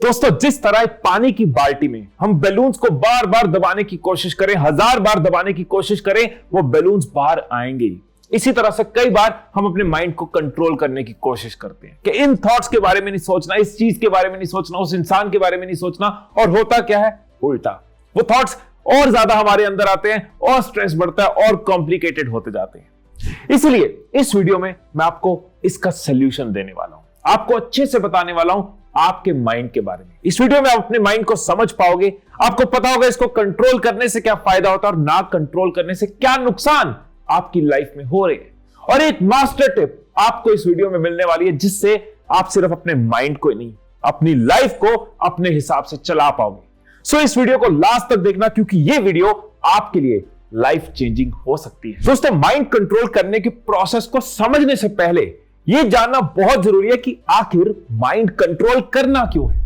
दोस्तों, जिस तरह एक पानी की बाल्टी में हम बैलून्स को बार बार दबाने की कोशिश करें, 1000 बार दबाने की कोशिश करें, वो बैलून्स बाहर आएंगे। इसी तरह से कई बार हम अपने माइंड को कंट्रोल करने की कोशिश करते हैं कि इन थॉट्स के बारे में नहीं सोचना, इस चीज के बारे में नहीं सोचना, उस इंसान के बारे में नहीं सोचना। और होता क्या है? उल्टा। वो थॉट्स और ज्यादा हमारे अंदर आते हैं और स्ट्रेस बढ़ता है और कॉम्प्लिकेटेड होते जाते हैं। इसलिए इस वीडियो में मैं आपको इसका सोल्यूशन देने वाला हूं, आपको अच्छे से बताने वाला हूं आपके माइंड के बारे में। इस वीडियो में आप अपने माइंड को समझ पाओगे, आपको पता होगा इसको कंट्रोल करने से क्या फायदा होता है और ना कंट्रोल करने से क्या नुकसान आपकी लाइफ में हो रहे हैं। और एक मास्टर टिप आपको इस वीडियो में मिलने वाली है, जिससे आप सिर्फ अपने माइंड को नहीं, अपनी लाइफ को अपने हिसाब से चला पाओगे। सो इस वीडियो को लास्ट तक देखना, क्योंकि यह वीडियो आपके लिए लाइफ चेंजिंग हो सकती है। दोस्तों, माइंड कंट्रोल करने के प्रोसेस को समझने से पहले यह जानना बहुत जरूरी है कि आखिर माइंड कंट्रोल करना क्यों है।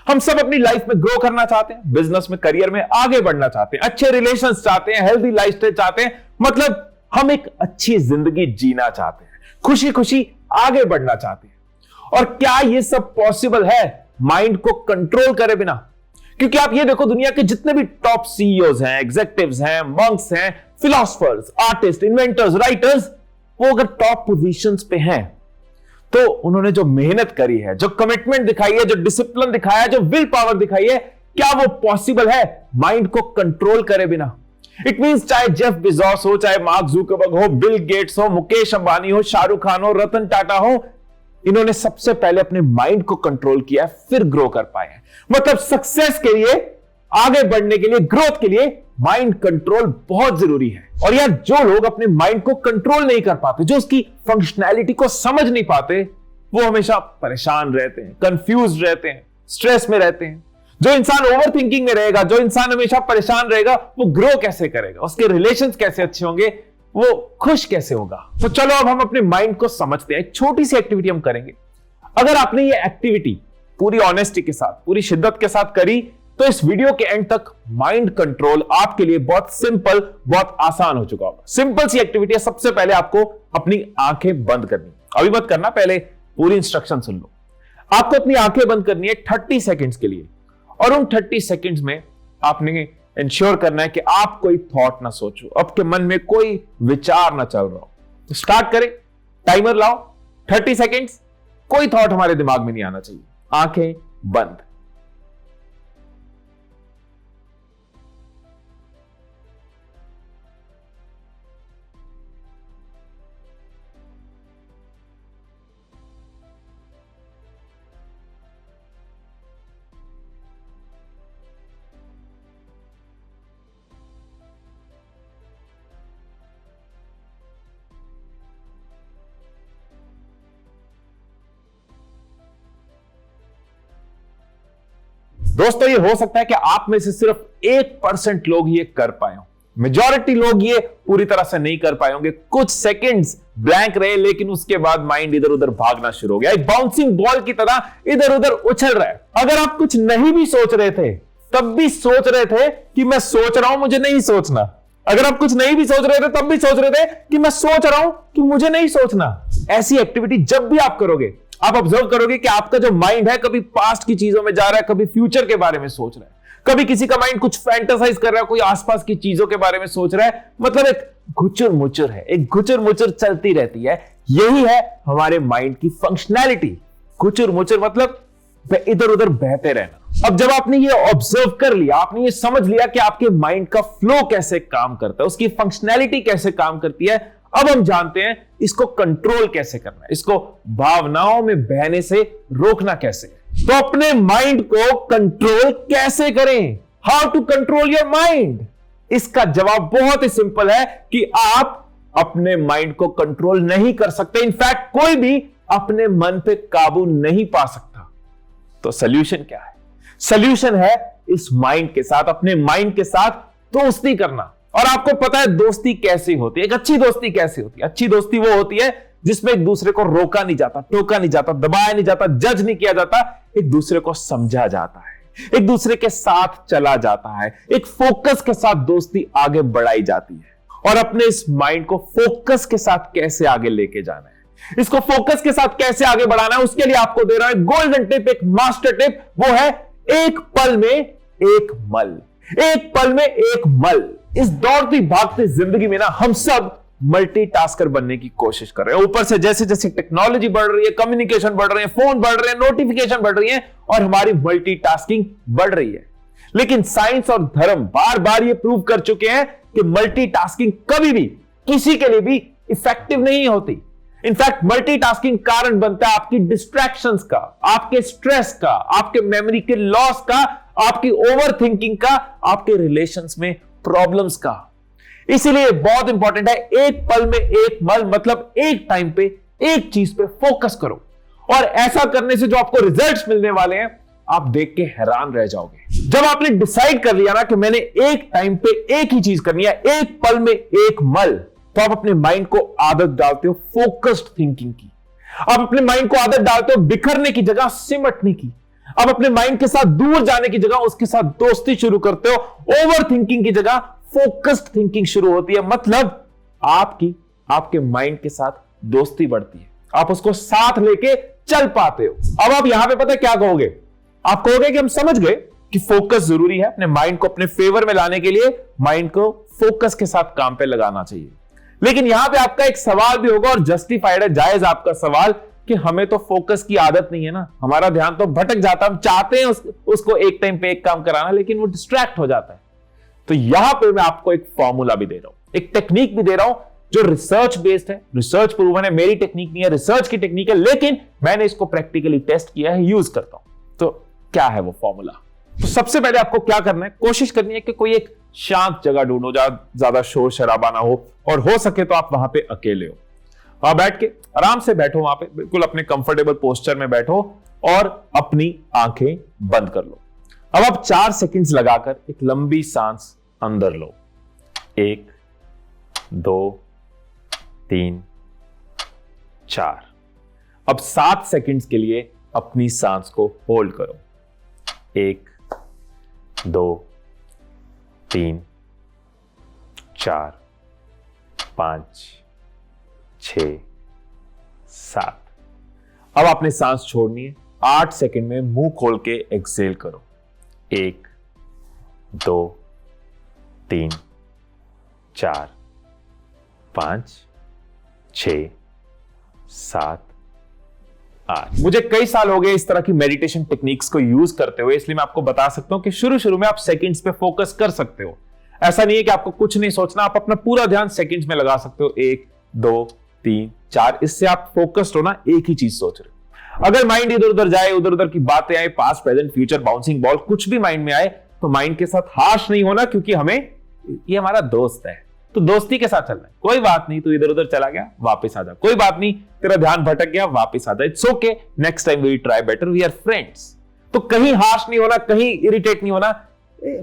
हम सब अपनी लाइफ में ग्रो करना चाहते हैं, बिजनेस में, करियर में आगे बढ़ना चाहते हैं, अच्छे रिलेशंस चाहते हैं, हेल्दी लाइफस्टाइल चाहते हैं, मतलब हम एक अच्छी जिंदगी जीना चाहते हैं, खुशी खुशी आगे बढ़ना चाहते हैं। और क्या यह सब पॉसिबल है माइंड को कंट्रोल करे बिना? क्योंकि आप ये देखो, दुनिया के जितने भी टॉप सीईओज हैं, एग्जीक्यूटिव्स हैं, मंक्स हैं, फिलोसोफर्स, आर्टिस्ट, इन्वेंटर्स, राइटर्स, वो अगर टॉप पोजीशंस पे हैं तो उन्होंने जो मेहनत करी है, जो कमिटमेंट दिखाई है, जो डिसिप्लिन दिखाया है, जो विल पावर दिखाई है, क्या वो पॉसिबल है माइंड को कंट्रोल करे बिना? इट मींस चाहे जेफ बेजोस हो, चाहे मार्क जुकरबर्ग हो, बिल गेट्स हो, मुकेश अंबानी हो, शाहरुख खान हो, रतन टाटा हो, इन्होंने सबसे पहले अपने माइंड को कंट्रोल किया, फिर ग्रो कर पाए हैं। मतलब सक्सेस के लिए, आगे बढ़ने के लिए, ग्रोथ के लिए माइंड कंट्रोल बहुत जरूरी है। और यार, जो लोग अपने माइंड को कंट्रोल नहीं कर पाते, जो उसकी फंक्शनैलिटी को समझ नहीं पाते, वो हमेशा परेशान रहते हैं, कंफ्यूज रहते हैं, स्ट्रेस में रहते हैं। जो इंसान ओवर थिंकिंग में रहेगा, जो इंसान हमेशा परेशान रहेगा, वो ग्रो कैसे करेगा? उसके रिलेशंस कैसे अच्छे होंगे? वो खुश कैसे होगा? तो चलो अब हम अपने माइंड को समझते हैं। एक छोटी सी एक्टिविटी हम करेंगे। अगर आपने ये एक्टिविटी पूरी ऑनेस्टी के साथ, पूरी शिद्दत के साथ करी, तो इस वीडियो के एंड तक माइंड कंट्रोल आपके लिए बहुत सिंपल, बहुत आसान हो चुका होगा। सिंपल सी एक्टिविटी है। सबसे पहले आपको अपनी आंखें बंद करनी, अभी मत करना, पहले पूरी इंस्ट्रक्शन सुन लो। आपको अपनी आंखें बंद करनी है 30 सेकेंड्स के लिए, और उन 30 सेकेंड्स में आपने इंश्योर करना है कि आप कोई थॉट ना सोचो, आपके मन में कोई विचार ना चल रहा हो। तो स्टार्ट करें, टाइमर लाओ, 30 सेकेंड्स, कोई थॉट हमारे दिमाग में नहीं आना चाहिए, आंखें बंद। दोस्तों, ये हो सकता है कि आप में से सिर्फ 1% लोग ये कर पाए हों, मेजॉरिटी लोग ये पूरी तरह से नहीं कर पाए होंगे। कुछ सेकंड्स ब्लैंक रहे, लेकिन उसके बाद माइंड इधर उधर भागना शुरू हो गया, एक बाउंसिंग बॉल की तरह इधर उधर उछल रहा है। अगर आप कुछ नहीं भी सोच रहे थे, तब भी सोच रहे थे कि मैं सोच रहा हूं, मुझे नहीं सोचना। अगर आप कुछ नहीं भी सोच रहे थे, तब भी सोच रहे थे कि मैं सोच रहा हूं कि मुझे नहीं सोचना। ऐसी एक्टिविटी जब भी आप करोगे, आप ऑब्जर्व करोगे कि आपका जो माइंड है, कभी पास्ट की चीजों में जा रहा है, कभी फ्यूचर के बारे में सोच रहा है, कभी किसी का माइंड कुछ फैंटासाइज कर रहा है, कोई आसपास की चीजों के बारे में सोच रहा है। मतलब एक घुचुर मुचुर है, एक घुचुर मुचुर चलती रहती है। यही है हमारे माइंड की फंक्शनैलिटी। घुचुर मुचुर मतलब इधर उधर बहते रहना। अब जब आपने ये ऑब्जर्व कर लिया, आपने ये समझ लिया कि आपके माइंड का फ्लो कैसे काम करता है, उसकी फंक्शनैलिटी कैसे काम करती है, अब हम जानते हैं इसको कंट्रोल कैसे करना है, इसको भावनाओं में बहने से रोकना कैसे है। तो अपने माइंड को कंट्रोल कैसे करें? How to control your mind? इसका जवाब बहुत ही सिंपल है कि आप अपने माइंड को कंट्रोल नहीं कर सकते। इनफैक्ट कोई भी अपने मन पे काबू नहीं पा सकता। तो सॉल्यूशन क्या है? सॉल्यूशन है इस माइंड के साथ, अपने माइंड के साथ दोस्ती करना। और आपको पता है दोस्ती कैसी होती है, एक अच्छी दोस्ती कैसी होती है? अच्छी दोस्ती वो होती है जिसमें एक दूसरे को रोका नहीं जाता, टोका नहीं जाता, दबाया नहीं जाता, जज नहीं किया जाता, एक दूसरे को समझा जाता है, एक दूसरे के साथ चला जाता है, एक फोकस के साथ दोस्ती आगे बढ़ाई जाती है। और अपने इस माइंड को फोकस के साथ कैसे आगे लेके जाना है, इसको फोकस के साथ कैसे आगे बढ़ाना है, उसके लिए आपको दे रहा है गोल्डन टिप, एक मास्टर टिप। वो है एक पल में एक मल। एक पल में एक मल। इस दौड़ती भागती जिंदगी में ना हम सब मल्टीटास्कर बनने की कोशिश कर रहे हैं। ऊपर से जैसे जैसे टेक्नोलॉजी बढ़ रही है, कम्युनिकेशन बढ़ रहे हैं, फोन बढ़ रहे हैं, नोटिफिकेशन बढ़ रही है और हमारी मल्टीटास्किंग बढ़ रही है। लेकिन साइंस और धर्म बार बार ये प्रूव कर चुके हैं कि मल्टीटास्किंग कभी भी किसी के लिए भी इफेक्टिव नहीं होती। इनफैक्ट मल्टीटास्किंग कारण बनता है आपकी डिस्ट्रैक्शंस का, आपके स्ट्रेस का, आपके मेमोरी के लॉस का, आपकी ओवर थिंकिंग का, आपके रिलेशंस में प्रॉब्लम्स का। इसीलिए बहुत इंपॉर्टेंट है एक पल में एक मल, मतलब एक टाइम पे एक चीज पे फोकस करो। और ऐसा करने से जो आपको रिजल्ट्स मिलने वाले हैं आप देख के हैरान रह जाओगे। जब आपने डिसाइड कर लिया ना कि मैंने एक टाइम पे एक ही चीज करनी है, एक पल में एक मल, तो आप अपने माइंड को आदत डालते हो फोकस्ड थिंकिंग की। आप अपने माइंड को आदत डालते हो बिखरने की जगह सिमटने की। आप अपने माइंड के साथ दूर जाने की जगह उसके साथ दोस्ती शुरू करते हो। ओवर थिंकिंग की जगह फोकस्ड थिंकिंग शुरू होती है। मतलब आपके माइंड के साथ दोस्ती बढ़ती है, आप उसको साथ लेके चल पाते हो। अब आप यहां पे पता क्या कहोगे? आप कहोगे कि हम समझ गए कि फोकस जरूरी है, अपने माइंड को अपने फेवर में लाने के लिए माइंड को फोकस के साथ काम पे लगाना चाहिए। लेकिन यहां पे आपका एक सवाल भी होगा और जस्टिफाइड है, जायज आपका सवाल, कि हमें तो फोकस की आदत नहीं है ना, हमारा ध्यान तो भटक जाता है। हम चाहते हैं उसको एक टाइम पे एक काम कराना, लेकिन वो डिस्ट्रैक्ट हो जाता है। तो यहां पे मैं आपको एक फॉर्मूला भी दे रहा हूं, एक टेक्निक भी दे रहा हूं जो रिसर्च बेस्ड है, रिसर्च प्रूवन है। मेरी टेक्निक नहीं है, रिसर्च की टेक्निक है, लेकिन मैंने इसको प्रैक्टिकली टेस्ट किया है, यूज करता हूं। तो क्या है वो फॉर्मूला? तो सबसे पहले आपको क्या करना है, कोशिश करनी है कि कोई एक शांत जगह ढूंढो जहां ज्यादा शोर शराबा ना हो, और हो सके तो आप वहां पे अकेले हो। वहां बैठ के आराम से बैठो, वहां पे बिल्कुल अपने कंफर्टेबल पोस्चर में बैठो और अपनी आंखें बंद कर लो। अब आप 4 सेकंड्स लगाकर एक लंबी सांस अंदर लो। 1 2 3 4। अब 7 सेकंड्स के लिए अपनी सांस को होल्ड करो। 1 2 3 4 5 6 7। अब आपने सांस छोड़नी है। 8 सेकंड में मुंह खोल के एक्सेल करो। 1 2 3 4 5 6 7 8। मुझे कई साल हो गए इस तरह की मेडिटेशन टेक्निक्स को यूज करते हुए, इसलिए मैं आपको बता सकता हूं कि शुरू में आप सेकंड्स पे फोकस कर सकते हो। ऐसा नहीं है कि आपको कुछ नहीं सोचना, आप अपना पूरा ध्यान सेकंड्स में लगा सकते हो। 1 2 3 4, इससे आप फोकस्ड हो ना, एक ही चीज सोच रहे हो। अगर माइंड इधर उधर जाए, उधर उधर की बातें आए, past present future bouncing ball, कुछ भी माइंड में आए, तो माइंड के साथ हाश नहीं होना, क्योंकि ये हमारा दोस्त है, तो दोस्ती के साथ चलना है। कोई बात नहीं, तू इधर उधर चला गया, वापस आ जा। कोई बात नहीं, तेरा ध्यान भटक गया, वापस आ जा। It's okay, next time we try better, we are friends. तो कहीं हाश नहीं होना, कहीं इरिटेट नहीं होना।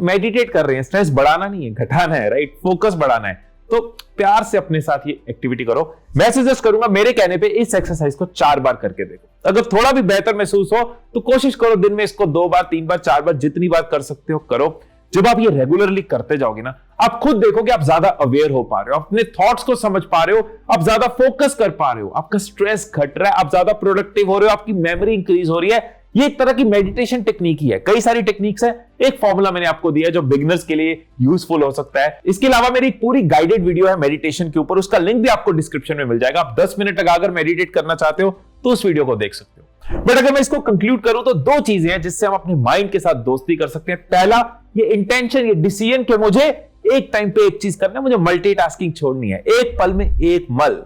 मेडिटेट कर रहे हैं, स्ट्रेस बढ़ाना नहीं है, घटाना है, राइट? फोकस बढ़ाना है। तो प्यार से अपने साथ ये एक्टिविटी करो। मैं सजेस्ट करूंगा मेरे कहने पे इस एक्सरसाइज को 4 बार करके देखो। अगर थोड़ा भी बेहतर महसूस हो तो कोशिश करो दिन में इसको 2 बार 3 बार 4 बार जितनी बार कर सकते हो करो। जब आप ये रेगुलरली करते जाओगे ना, आप खुद देखोगे आप ज्यादा अवेयर हो पा रहे हो, अपने थॉट्स को समझ पा रहे हो, आप ज्यादा फोकस कर पा रहे हो, आपका स्ट्रेस घट रहा है, आप ज्यादा प्रोडक्टिव हो रहे हो, आपकी मेमोरी इंक्रीज हो रही है। ये एक तरह की मेडिटेशन टेक्निक ही है। कई सारी टेक्निक्स है, एक फॉर्मूला मैंने आपको दिया है जो बिगिनर्स के लिए यूजफुल हो सकता है। इसके अलावा मेरी पूरी गाइडेड वीडियो है मेडिटेशन के ऊपर, उसका लिंक भी आपको डिस्क्रिप्शन में मिल जाएगा। आप 10 मिनट लगाकर मेडिटेट करना चाहते हो तो उस वीडियो को देख सकते हो। बट अगर मैं इसको कंक्लूड करूं तो 2 चीजें हैं जिससे हम अपने माइंड के साथ दोस्ती कर सकते हैं। पहला, ये इंटेंशन, ये डिसीजन कि मुझे एक टाइम पे एक चीज करना है, मुझे मल्टीटास्किंग छोड़नी है, एक पल में एक मल।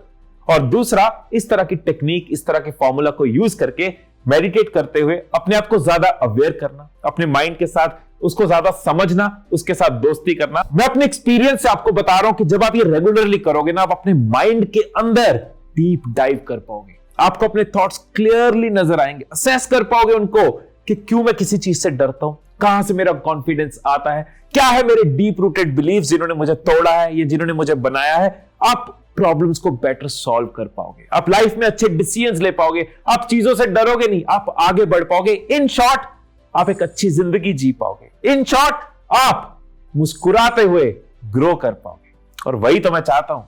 और दूसरा, इस तरह की टेक्निक, इस तरह के फॉर्मूला को यूज करके मेडिटेट करते हुए अपने आप को ज्यादा अवेयर करना, अपने माइंड के साथ उसको ज्यादा समझना, उसके साथ दोस्ती करना। मैं अपने एक्सपीरियंस से आपको बता रहा हूं कि जब आप ये रेगुलरली करोगे ना, आप अपने माइंड के अंदर डीप डाइव कर पाओगे। आपको अपने थॉट्स क्लियरली नजर आएंगे, असेस कर पाओगे उनको कि क्यों मैं किसी चीज से डरता हूं, कहां से मेरा कॉन्फिडेंस आता है, क्या है मेरे डीप रूटेड बिलीफ जिन्होंने मुझे तोड़ा है, ये जिन्होंने मुझे बनाया है। आप प्रॉब्लम्स को बेटर सॉल्व कर पाओगे, आप लाइफ में अच्छे डिसीजंस ले पाओगे, आप चीजों से डरोगे नहीं, आप आगे बढ़ पाओगे। इन शॉर्ट, आप एक अच्छी जिंदगी जी पाओगे। इन शॉर्ट, आप मुस्कुराते हुए ग्रो कर पाओगे। और वही तो मैं चाहता हूं।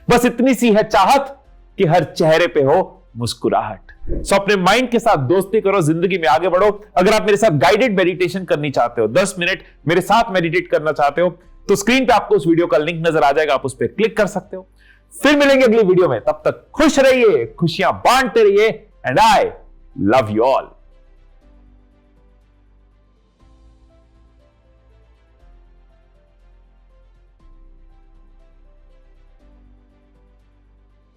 बस इतनी सी है चाहत, कि हर चेहरे पे हो मुस्कुराहट। सो अपने माइंड के साथ दोस्ती करो, जिंदगी में आगे बढ़ो। अगर आप मेरे साथ गाइडेड मेडिटेशन करनी चाहते हो, 10 मिनट मेरे साथ मेडिटेट करना चाहते हो, तो स्क्रीन पे आपको उस वीडियो का लिंक नजर आ जाएगा, आप उस पर क्लिक कर सकते हो। फिर मिलेंगे अगली वीडियो में, तब तक खुश रहिए, खुशियां बांटते रहिए, and I love you all.